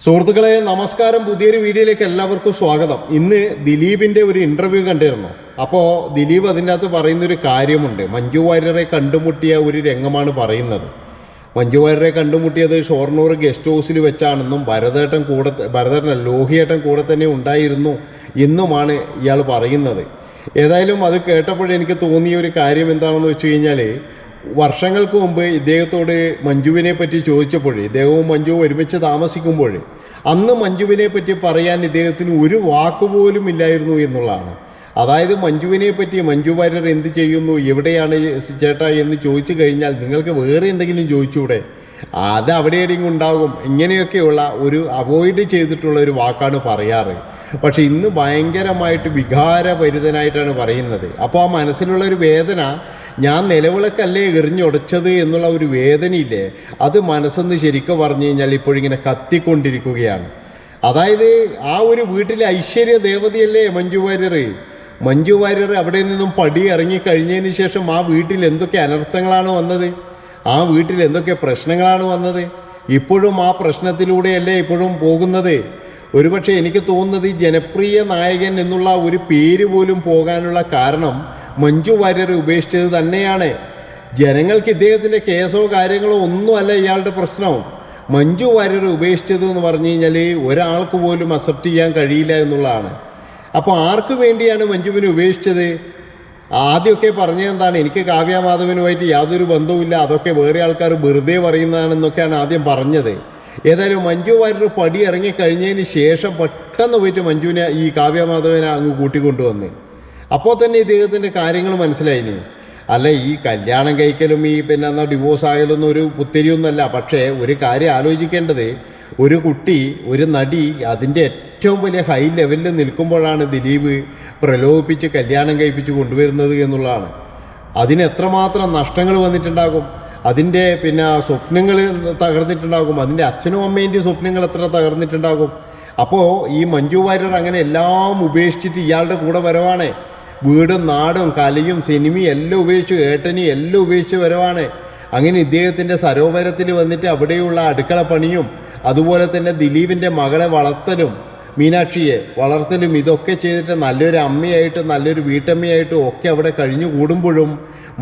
സുഹൃത്തുക്കളെ നമസ്കാരം. പുതിയൊരു വീഡിയോയിലേക്ക് എല്ലാവർക്കും സ്വാഗതം. ഇന്ന് ദിലീപിൻ്റെ ഒരു ഇൻ്റർവ്യൂ കണ്ടിരുന്നു. അപ്പോൾ ദിലീപ് അതിൻ്റെ അകത്ത് പറയുന്നൊരു കാര്യമുണ്ട്. മഞ്ജു വാര്യരെ കണ്ടുമുട്ടിയ ഒരു രംഗമാണ് പറയുന്നത്. മഞ്ജു വാര്യരെ കണ്ടുമുട്ടിയത് ഷൊർണൂർ ഗസ്റ്റ് ഹൗസിൽ വെച്ചാണെന്നും ഭരതേട്ടൻ ലോഹിയേട്ടൻ കൂടെ തന്നെ ഉണ്ടായിരുന്നു എന്നുമാണ് ഇയാൾ പറയുന്നത്. ഏതായാലും അത് കേട്ടപ്പോൾ എനിക്ക് തോന്നിയ ഒരു കാര്യം എന്താണെന്ന് വെച്ച് കഴിഞ്ഞാൽ, വർഷങ്ങൾക്ക് മുമ്പ് ഇദ്ദേഹത്തോട് മഞ്ജുവിനെ പറ്റി ചോദിച്ചപ്പോൾ, ഇദ്ദേഹവും മഞ്ജുവും ഒരുമിച്ച് താമസിക്കുമ്പോൾ അന്ന് മഞ്ജുവിനെ പറ്റി പറയാൻ ഇദ്ദേഹത്തിന് ഒരു വാക്കുപോലും ഇല്ലായിരുന്നു എന്നുള്ളതാണ്. അതായത് മഞ്ജുവിനെ പറ്റി, മഞ്ജു വാര്യർ എന്ത് ചെയ്യുന്നു, എവിടെയാണ് ചേട്ടാ എന്ന് ചോദിച്ചു കഴിഞ്ഞാൽ നിങ്ങൾക്ക് വേറെ എന്തെങ്കിലും ചോദിച്ചൂടെ, അത് അവിടെ എവിടെയെങ്കിലും ഉണ്ടാകും, ഇങ്ങനെയൊക്കെയുള്ള ഒരു അവോയ്ഡ് ചെയ്തിട്ടുള്ള ഒരു വാക്കാണ് പറയാറ്. പക്ഷെ ഇന്ന് ഭയങ്കരമായിട്ട് വികാരഭരിതനായിട്ടാണ് പറയുന്നത്. അപ്പോൾ ആ മനസ്സിലുള്ള ഒരു വേദന, ഞാൻ നിലവിളക്കല്ലേ എറിഞ്ഞൊടച്ചത് എന്നുള്ള ഒരു വേദനയില്ലേ, അത് മനസ്സെന്ന് ശരിക്കും പറഞ്ഞു കഴിഞ്ഞാൽ ഇപ്പോഴിങ്ങനെ കത്തിക്കൊണ്ടിരിക്കുകയാണ്. അതായത് ആ ഒരു വീട്ടിലെ ഐശ്വര്യ ദേവതയല്ലേ മഞ്ജു വാര്യർ. മഞ്ജു വാര്യർ അവിടെ നിന്നും പടി ഇറങ്ങിക്കഴിഞ്ഞതിന് ശേഷം ആ വീട്ടിൽ എന്തൊക്കെ അനർത്ഥങ്ങളാണ് വന്നത്, ആ വീട്ടിൽ എന്തൊക്കെ പ്രശ്നങ്ങളാണ് വന്നത്. ഇപ്പോഴും ആ പ്രശ്നത്തിലൂടെയല്ലേ ഇപ്പോഴും പോകുന്നത്. ഒരുപക്ഷെ എനിക്ക് തോന്നുന്നത് ഈ ജനപ്രിയ നായകൻ എന്നുള്ള ഒരു പേര് പോലും പോകാനുള്ള കാരണം മഞ്ജു വാര്യർ ഉപേക്ഷിച്ചത് തന്നെയാണ്. ജനങ്ങൾക്ക് ഇദ്ദേഹത്തിൻ്റെ കേസോ കാര്യങ്ങളോ ഒന്നുമല്ല ഇയാളുടെ പ്രശ്നം. മഞ്ജു വാര്യർ ഉപേക്ഷിച്ചത് എന്ന് പറഞ്ഞു കഴിഞ്ഞാൽ ഒരാൾക്ക് പോലും അക്സെപ്റ്റ് ചെയ്യാൻ കഴിയില്ല എന്നുള്ളതാണ്. അപ്പോൾ ആർക്ക് വേണ്ടിയാണ് മഞ്ജുവിനെ ഉപേക്ഷിച്ചത്? ആദ്യമൊക്കെ പറഞ്ഞതെന്താണ്, എനിക്ക് കാവ്യമാധവനുമായിട്ട് യാതൊരു ബന്ധവുമില്ല, അതൊക്കെ വേറെ ആൾക്കാർ വെറുതെ പറയുന്നതാണെന്നൊക്കെയാണ് ആദ്യം പറഞ്ഞത്. ഏതായാലും മഞ്ജു വാര്യർ പടി ഇറങ്ങിക്കഴിഞ്ഞതിന് ശേഷം പെട്ടെന്ന് പോയിട്ട് മഞ്ജുവിനെ ഈ കാവ്യമാധവനെ അങ്ങ് കൂട്ടിക്കൊണ്ടുവന്ന്. അപ്പോൾ തന്നെ ഇദ്ദേഹത്തിൻ്റെ കാര്യങ്ങൾ മനസ്സിലായിനി. അല്ല, ഈ കല്യാണം കഴിക്കലും ഈ എന്നാൽ ഡിവോഴ്സ് ആയാലൊന്നും ഒരു പുത്തിരിയൊന്നുമല്ല. പക്ഷേ ഒരു കാര്യം ആലോചിക്കേണ്ടത്, ഒരു കുട്ടി, ഒരു നടി അതിൻ്റെ ഏറ്റവും വലിയ ഹൈ ലെവലിൽ നിൽക്കുമ്പോഴാണ് ദിലീപ് പ്രലോഭിപ്പിച്ച് കല്യാണം കഴിപ്പിച്ച് കൊണ്ടുവരുന്നത് എന്നുള്ളതാണ്. അതിന് എത്രമാത്രം നഷ്ടങ്ങൾ വന്നിട്ടുണ്ടാകും, അതിൻ്റെ സ്വപ്നങ്ങൾ തകർന്നിട്ടുണ്ടാകും, അതിൻ്റെ അച്ഛനും അമ്മേൻ്റെയും സ്വപ്നങ്ങൾ എത്ര തകർന്നിട്ടുണ്ടാകും. അപ്പോൾ ഈ മഞ്ജു വാര്യർ അങ്ങനെ എല്ലാം ഉപേക്ഷിച്ചിട്ട് ഇയാളുടെ കൂടെ വരവാണ്. വീടും നാടും കലയും സിനിമയും എല്ലാം ഉപേക്ഷിച്ചു, ഏട്ടനെയും എല്ലാം ഉപേക്ഷിച്ച് വരവാണ്. അങ്ങനെ ഇദ്ദേഹത്തിൻ്റെ സരോവരത്തിൽ വന്നിട്ട് അവിടെയുള്ള അടുക്കള പണിയും അതുപോലെ തന്നെ ദിലീപിൻ്റെ മകളെ വളർത്തലും, മീനാക്ഷിയെ വളർത്തലും, ഇതൊക്കെ ചെയ്തിട്ട് നല്ലൊരു അമ്മയായിട്ടും നല്ലൊരു വീട്ടമ്മയായിട്ടും ഒക്കെ അവിടെ കഴിഞ്ഞു കൂടുമ്പോഴും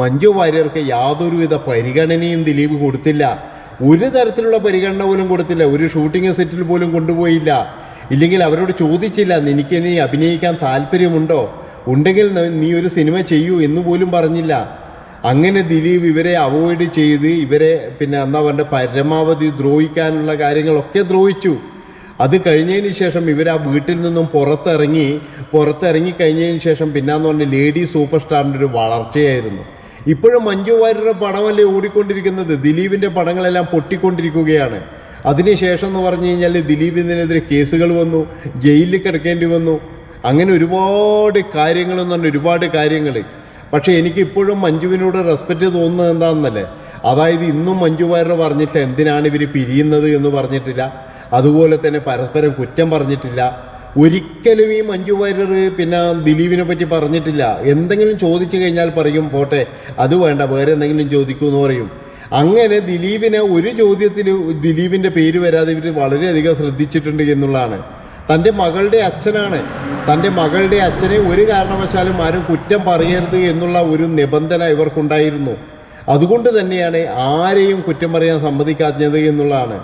മഞ്ജു വാര്യർക്ക് യാതൊരുവിധ പരിഗണനയും ദിലീപ് കൊടുത്തില്ല. ഒരു തരത്തിലുള്ള പരിഗണന പോലും കൊടുത്തില്ല. ഒരു ഷൂട്ടിംഗ് സെറ്റിൽ പോലും കൊണ്ടുപോയില്ല. ഇല്ലെങ്കിൽ അവരോട് ചോദിച്ചില്ല, നിനക്ക് നീ അഭിനയിക്കാൻ താല്പര്യമുണ്ടോ, ഉണ്ടെങ്കിൽ നീ ഒരു സിനിമ ചെയ്യൂ എന്ന് പോലും പറഞ്ഞില്ല. അങ്ങനെ ദിലീപ് ഇവരെ അവോയ്ഡ് ചെയ്ത് ഇവരെ എന്താ പറയുക, പരമാവധി ദ്രോഹിക്കാനുള്ള കാര്യങ്ങളൊക്കെ ദ്രോഹിച്ചു. അത് കഴിഞ്ഞതിന് ശേഷം ഇവർ ആ വീട്ടിൽ നിന്നും പുറത്തിറങ്ങി കഴിഞ്ഞതിന് ശേഷം പിന്നെന്ന് പറഞ്ഞാൽ ലേഡി സൂപ്പർ സ്റ്റാറിൻ്റെ ഒരു വളർച്ചയായിരുന്നു. ഇപ്പോഴും മഞ്ജു വാര്യരുടെ പടമല്ലേ ഓടിക്കൊണ്ടിരിക്കുന്നത്, ദിലീപിൻ്റെ പടങ്ങളെല്ലാം പൊട്ടിക്കൊണ്ടിരിക്കുകയാണ്. അതിനുശേഷം എന്ന് പറഞ്ഞു കഴിഞ്ഞാൽ ദിലീപിനെതിരെ കേസുകൾ വന്നു, ജയിലിൽ കിടക്കേണ്ടി വന്നു, അങ്ങനെ ഒരുപാട് കാര്യങ്ങൾ. പക്ഷേ എനിക്കിപ്പോഴും മഞ്ജുവിനോട് റെസ്പെക്റ്റ് തോന്നുന്നത് എന്താണെന്നല്ലേ, അതായത് ഇന്നും മഞ്ജു വാര്യർ പറഞ്ഞിട്ടില്ല എന്തിനാണ് ഇവർ പിരിയുന്നത് എന്ന് പറഞ്ഞിട്ടില്ല, അതുപോലെ തന്നെ പരസ്പരം കുറ്റം പറഞ്ഞിട്ടില്ല. ഒരിക്കലും ഈ മഞ്ജു വാര്യർ ദിലീപിനെ പറ്റി പറഞ്ഞിട്ടില്ല. എന്തെങ്കിലും ചോദിച്ചു കഴിഞ്ഞാൽ പറയും പോട്ടെ, അത് വേണ്ട, വേറെ എന്തെങ്കിലും ചോദിക്കൂ എന്ന് പറയും. അങ്ങനെ ദിലീപിനെ ഒരു ചോദ്യത്തിൽ ദിലീപിൻ്റെ പേര് വരാതെ ഇവർ വളരെയധികം ശ്രദ്ധിച്ചിട്ടുണ്ട് എന്നുള്ളതാണ്. തൻ്റെ മകളുടെ അച്ഛനാണ്, തൻ്റെ മകളുടെ അച്ഛനെ ഒരു കാരണവശാലും ആരും കുറ്റം പറയരുത് എന്നുള്ള ഒരു നിബന്ധന ഇവർക്കുണ്ടായിരുന്നു. അതുകൊണ്ട് തന്നെയാണ് ആരെയും കുറ്റം പറയാൻ സമ്മതിക്കാത്തത് എന്നുള്ളതാണ്.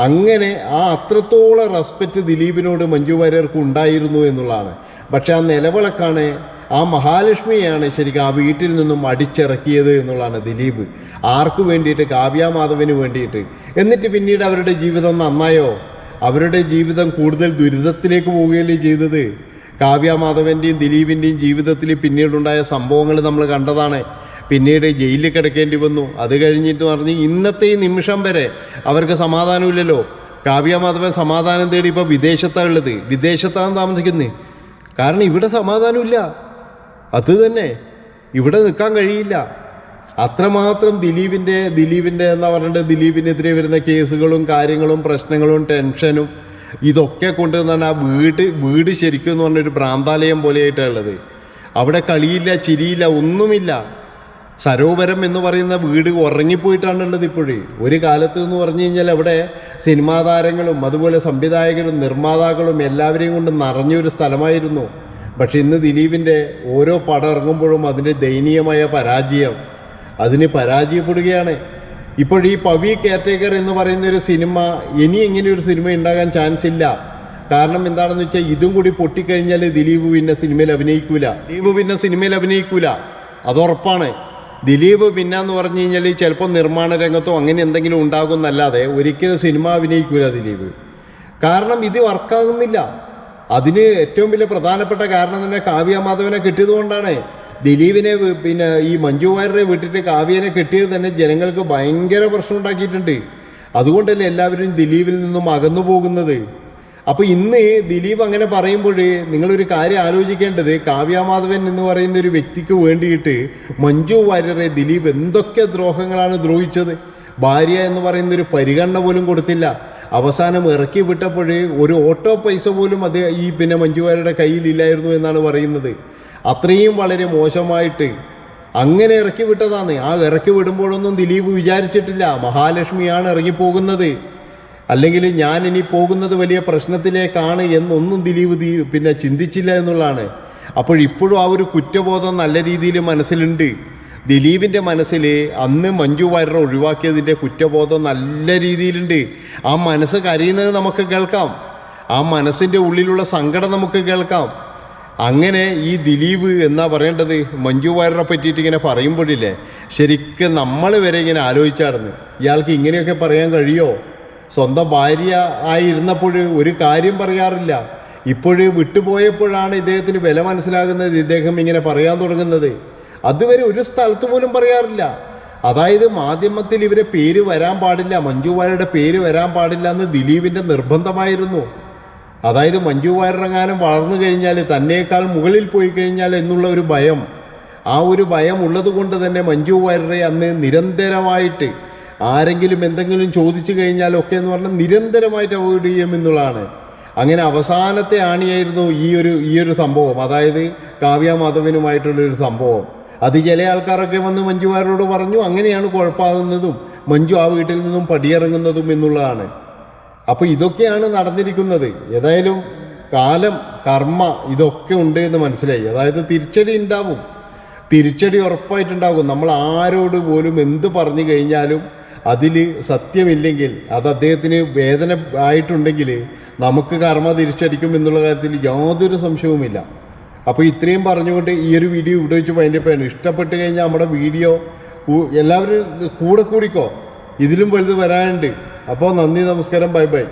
അങ്ങനെ ആ അത്രത്തോളം റെസ്പെക്റ്റ് ദിലീപിനോട് മഞ്ജു വാര്യർക്ക് ഉണ്ടായിരുന്നു എന്നുള്ളതാണ്. പക്ഷെ ആ നിലവിളക്കാണ്, ആ മഹാലക്ഷ്മിയാണ് ശരിക്കും ആ വീട്ടിൽ നിന്നും അടിച്ചിറക്കിയത് എന്നുള്ളതാണ് ദിലീപ്. ആർക്ക് വേണ്ടിയിട്ട്? കാവ്യമാധവന് വേണ്ടിയിട്ട്. എന്നിട്ട് പിന്നീട് അവരുടെ ജീവിതം നന്നായോ? അവരുടെ ജീവിതം കൂടുതൽ ദുരിതത്തിലേക്ക് പോവുകയല്ലേ ചെയ്തത്. കാവ്യമാധവൻ്റെയും ദിലീപിൻ്റെയും ജീവിതത്തിൽ പിന്നീടുണ്ടായ സംഭവങ്ങൾ നമ്മൾ കണ്ടതാണ്. പിന്നീട് ജയിലിൽ കിടക്കേണ്ടി വന്നു. അത് കഴിഞ്ഞിട്ട് പറഞ്ഞ് ഇന്നത്തെ ഈ നിമിഷം വരെ അവർക്ക് സമാധാനമില്ലല്ലോ. കാവ്യമാധവൻ സമാധാനം തേടി ഇപ്പോൾ വിദേശത്താണ് ഉള്ളത്, വിദേശത്താണ് താമസിക്കുന്നത്. കാരണം ഇവിടെ സമാധാനമില്ല, അത് തന്നെ, ഇവിടെ നിൽക്കാൻ കഴിയില്ല. അത്രമാത്രം ദിലീപിൻ്റെ എന്താ പറയേണ്ടത്, ദിലീപിനെതിരെ വരുന്ന കേസുകളും കാര്യങ്ങളും പ്രശ്നങ്ങളും ടെൻഷനും ഇതൊക്കെ കൊണ്ടുവന്നാണ് ആ വീട് ശരിക്കും എന്ന് പറഞ്ഞൊരു ഭ്രാന്താലയം പോലെയായിട്ടുള്ളത്. അവിടെ കളിയില്ല, ചിരിയില്ല, ഒന്നുമില്ല. സരോവരം എന്ന് പറയുന്ന വീട് ഉറങ്ങിപ്പോയിട്ടാണുള്ളത് ഇപ്പോഴേ. ഒരു കാലത്ത് എന്ന് പറഞ്ഞു കഴിഞ്ഞാൽ അവിടെ സിനിമാ താരങ്ങളും അതുപോലെ സംവിധായകരും നിർമ്മാതാക്കളും എല്ലാവരെയും കൊണ്ട് നിറഞ്ഞൊരു സ്ഥലമായിരുന്നു. പക്ഷെ ഇന്ന് ദിലീപിൻ്റെ ഓരോ പടം ഇറങ്ങുമ്പോഴും അതിൻ്റെ ദയനീയമായ പരാജയം, അതിന് പരാജയപ്പെടുകയാണ്. ഇപ്പോഴീ പവി കെയർടേക്കർ എന്ന് പറയുന്ന ഒരു സിനിമ ഇനി ഇങ്ങനെ ഒരു സിനിമ ഉണ്ടാകാൻ ചാൻസ് ഇല്ല. കാരണം എന്താണെന്ന് വെച്ചാൽ ഇതും കൂടി പൊട്ടിക്കഴിഞ്ഞാൽ ദിലീപ് പിന്നെ സിനിമയിൽ അഭിനയിക്കൂല, അതുറപ്പാണ്. ദിലീപ് പിന്നെന്ന് പറഞ്ഞു കഴിഞ്ഞാൽ ചിലപ്പോൾ നിർമ്മാണ രംഗത്തോ അങ്ങനെ എന്തെങ്കിലും ഉണ്ടാകുന്നല്ലാതെ ഒരിക്കലും സിനിമ അഭിനയിക്കൂല ദിലീപ്. കാരണം ഇത് വർക്കാകുന്നില്ല. അതിന് ഏറ്റവും വലിയ പ്രധാനപ്പെട്ട കാരണം തന്നെ കാവ്യ മാധവനെ കിട്ടിയതുകൊണ്ടാണ്. ദിലീപിനെ പിന്നെ ഈ മഞ്ജു വാര്യരെ വിട്ടിട്ട് കാവ്യനെ കിട്ടിയത് തന്നെ ജനങ്ങൾക്ക് ഭയങ്കര പ്രശ്നം ഉണ്ടാക്കിയിട്ടുണ്ട്. അതുകൊണ്ടല്ലേ എല്ലാവരും ദിലീപിൽ നിന്നും അകന്നു പോകുന്നത്. അപ്പോൾ ഇന്ന് ദിലീപ് അങ്ങനെ പറയുമ്പോൾ നിങ്ങളൊരു കാര്യം ആലോചിക്കേണ്ടത്, കാവ്യമാധവൻ എന്ന് പറയുന്ന ഒരു വ്യക്തിക്ക് വേണ്ടിയിട്ട് മഞ്ജു വാര്യരെ ദിലീപ് എന്തൊക്കെ ദ്രോഹങ്ങളാണ് ദ്രോഹിച്ചത്. ഭാര്യ എന്ന് പറയുന്നൊരു പരിഗണന പോലും കൊടുത്തില്ല. അവസാനം ഇറക്കി വിട്ടപ്പോൾ ഒരു ഓട്ടോ പൈസ പോലും അത് ഈ പിന്നെ മഞ്ജു വാര്യരുടെ കയ്യിലില്ലായിരുന്നു എന്നാണ് പറയുന്നത്. അത്രയും വളരെ മോശമായിട്ട് അങ്ങനെ ഇറക്കി വിട്ടതാണ്. ആ ഇറക്കി വിടുമ്പോഴൊന്നും ദിലീപ് വിചാരിച്ചിട്ടില്ല മഹാലക്ഷ്മിയാണ് ഇറങ്ങിപ്പോകുന്നത്, അല്ലെങ്കിൽ ഞാൻ ഇനി പോകുന്നത് വലിയ പ്രശ്നത്തിലേക്കാണ് എന്നൊന്നും ദിലീപ് പിന്നെ ചിന്തിച്ചില്ല എന്നുള്ളതാണ്. അപ്പോഴിപ്പോഴും ആ ഒരു കുറ്റബോധം നല്ല രീതിയിൽ മനസ്സിലുണ്ട് ദിലീപിൻ്റെ മനസ്സിൽ. അന്ന് മഞ്ജു വാര്യരെ ഒഴിവാക്കിയതിൻ്റെ കുറ്റബോധം നല്ല രീതിയിലുണ്ട്. ആ മനസ്സ് കരയുന്നത് നമുക്ക് കേൾക്കാം, ആ മനസ്സിൻ്റെ ഉള്ളിലുള്ള സങ്കടം നമുക്ക് കേൾക്കാം. അങ്ങനെ ഈ ദിലീപ് എന്നാ പറയേണ്ടത്, മഞ്ജു വാര്യരെ പറ്റിയിട്ട് ഇങ്ങനെ പറയുമ്പോഴില്ലേ ശരിക്കും നമ്മൾ വരെ ഇങ്ങനെ ആലോചിച്ചായിരുന്നു, ഇയാൾക്ക് ഇങ്ങനെയൊക്കെ പറയാൻ കഴിയോ? സ്വന്തം ഭാര്യ ആയിരുന്നപ്പോൾ ഒരു കാര്യം പറയാറില്ല, ഇപ്പോഴ് വിട്ടുപോയപ്പോഴാണ് ഇദ്ദേഹത്തിന് വില മനസ്സിലാകുന്നത്, ഇദ്ദേഹം ഇങ്ങനെ പറയാൻ തുടങ്ങുന്നത്. അതുവരെ ഒരു സ്ഥലത്ത് പോലും പറയാറില്ല. അതായത് മാധ്യമത്തിൽ ഇവരെ പേര് വരാൻ പാടില്ല, മഞ്ജു വാര്യരുടെ പേര് വരാൻ പാടില്ല എന്ന് ദിലീപിൻ്റെ നിർബന്ധമായിരുന്നു. അതായത് മഞ്ജു വാര്യരെങ്ങാനും വളർന്നു കഴിഞ്ഞാൽ, തന്നേക്കാൾ മുകളിൽ പോയി കഴിഞ്ഞാൽ എന്നുള്ള ഒരു ഭയം, ആ ഒരു ഭയം ഉള്ളത് കൊണ്ട് തന്നെ മഞ്ജു വാര്യരെ അന്ന് നിരന്തരമായിട്ട് ആരെങ്കിലും എന്തെങ്കിലും ചോദിച്ചു കഴിഞ്ഞാലൊക്കെ എന്ന് പറഞ്ഞാൽ നിരന്തരമായിട്ട് അവോയ്ഡ് ചെയ്യുമെന്നുള്ളതാണ്. അങ്ങനെ അവസാനത്തെ ആണിയായിരുന്നു ഈ ഒരു സംഭവം, അതായത് കാവ്യ മാധവനുമായിട്ടുള്ളൊരു സംഭവം. അത് ചില ആൾക്കാരൊക്കെ വന്ന് മഞ്ജു വാര്യരോട് പറഞ്ഞു, അങ്ങനെയാണ് കുഴപ്പമാകുന്നതും മഞ്ജു ആ വീട്ടിൽ നിന്നും പടിയിറങ്ങുന്നതും എന്നുള്ളതാണ്. അപ്പോൾ ഇതൊക്കെയാണ് നടന്നിരിക്കുന്നത്. ഏതായാലും കാലം കർമ്മ ഇതൊക്കെ ഉണ്ട് എന്ന് മനസ്സിലായി. അതായത് തിരിച്ചടി ഉണ്ടാവും, തിരിച്ചടി ഉറപ്പായിട്ടുണ്ടാകും. നമ്മൾ ആരോട് പോലും എന്ത് പറഞ്ഞു കഴിഞ്ഞാലും അതിൽ സത്യമില്ലെങ്കിൽ, അത് അദ്ദേഹത്തിന് വേദന ആയിട്ടുണ്ടെങ്കിൽ നമുക്ക് കർമ്മ തിരിച്ചടിക്കും എന്നുള്ള കാര്യത്തിൽ യാതൊരു സംശയവുമില്ല. അപ്പോൾ ഇത്രയും പറഞ്ഞുകൊണ്ട് ഈ ഒരു വീഡിയോ ഇവിടെ വെച്ച് പതിൻ്റെപ്പോഴാണ്. ഇഷ്ടപ്പെട്ട് കഴിഞ്ഞാൽ നമ്മുടെ വീഡിയോ എല്ലാവരും കൂടെ കൂടിക്കോ, ഇതിലും വലുത് വരാനുണ്ട്. അപ്പോൾ നന്ദി, നമസ്കാരം, ബൈ ബൈ.